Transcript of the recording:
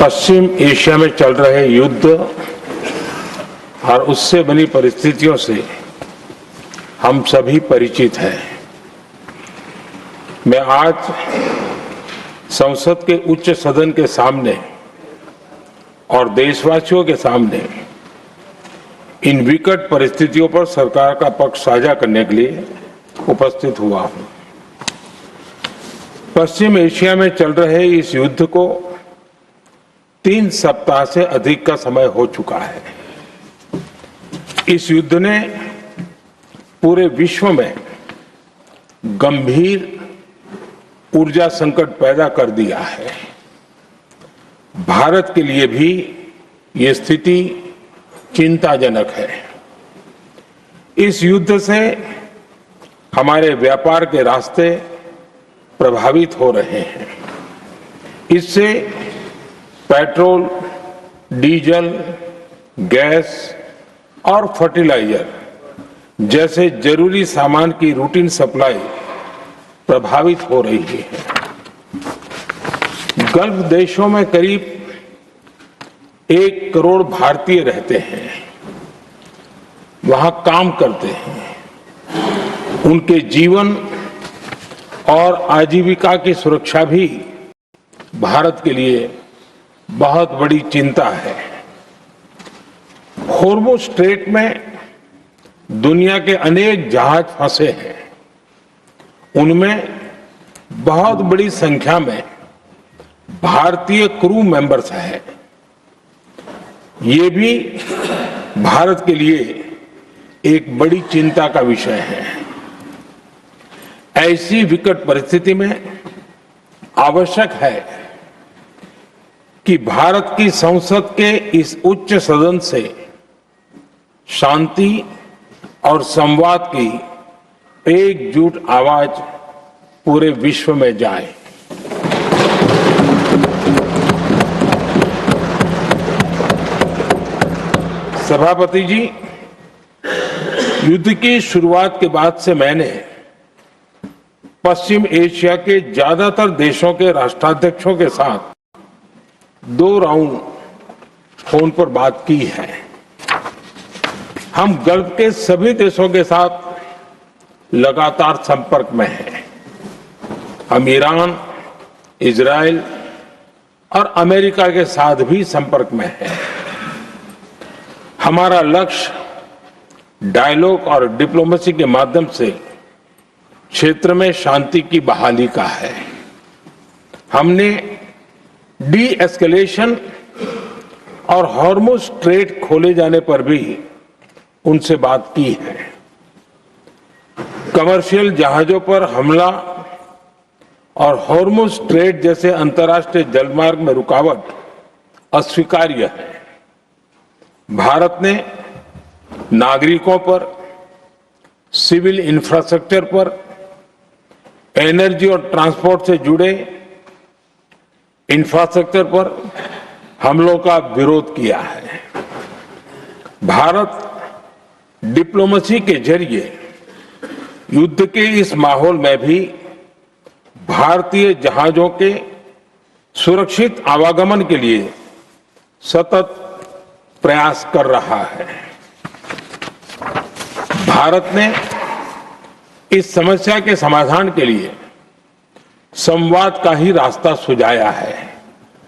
पश्चिम Asia में चल रहे युद्ध और उससे बनी परिस्थितियों से हम सभी परिचित हैं। मैं आज संसद के उच्च सदन के सामने और देशवासियों के सामने इन विकट परिस्थितियों पर सरकार का पक्ष साझा करने के लिए उपस्थित हुआ हूं। पश्चिम एशिया में चल रहे इस युद्ध को 3 सप्ताह से अधिक का समय हो चुका है। इस युद्ध ने पूरे विश्व में गंभीर ऊर्जा संकट पैदा कर दिया है। भारत के लिए भी ये स्थिति चिंताजनक है। इस युद्ध से हमारे व्यापार के रास्ते प्रभावित हो रहे हैं। इससे पेट्रोल, डीजल, गैस और फर्टिलाइजर जैसे जरूरी सामान की रूटीन सप्लाई प्रभावित हो रही है। गल्फ देशों में करीब 1 करोड़ भारतीय रहते हैं, वहां काम करते हैं। उनके जीवन और आजीविका की सुरक्षा भी भारत के लिए बहुत बड़ी चिंता है। होर्मुज स्ट्रेट में दुनिया के अनेक जहाज फंसे हैं। उनमें बहुत बड़ी संख्या में भारतीय क्रू मेंबर्स हैं। ये भी भारत के लिए एक बड़ी चिंता का विषय है। ऐसी विकट परिस्थिति में आवश्यक है कि भारत की संसद के इस उच्च सदन से शांति और संवाद की एकजुट आवाज पूरे विश्व में जाए। सभापति जी, युद्ध की शुरुआत के बाद से मैंने पश्चिम एशिया के ज्यादातर देशों के राष्ट्राध्यक्षों के साथ 2 राउंड फोन पर बात की है। हम गल्फ के सभी देशों के साथ लगातार संपर्क में हैं। हम ईरान, इजराइल और अमेरिका के साथ भी संपर्क में हैं। हमारा लक्ष्य डायलॉग और डिप्लोमेसी के माध्यम से क्षेत्र में शांति की बहाली का है। हमने डी एस्केलेशन और हॉर्मुज स्ट्रेट खोले जाने पर भी उनसे बात की है। कमर्शियल जहाजों पर हमला और हॉर्मुज स्ट्रेट जैसे अंतर्राष्ट्रीय जलमार्ग में रुकावट अस्वीकार्य है। भारत ने नागरिकों पर, सिविल इंफ्रास्ट्रक्चर पर, एनर्जी और ट्रांसपोर्ट से जुड़े इंफ्रास्ट्रक्चर पर हमलों का विरोध किया है। भारत डिप्लोमेसी के जरिए युद्ध के इस माहौल में भी भारतीय जहाजों के सुरक्षित आवागमन के लिए सतत प्रयास कर रहा है। भारत ने इस समस्या के समाधान के लिए संवाद का ही रास्ता सुझाया है।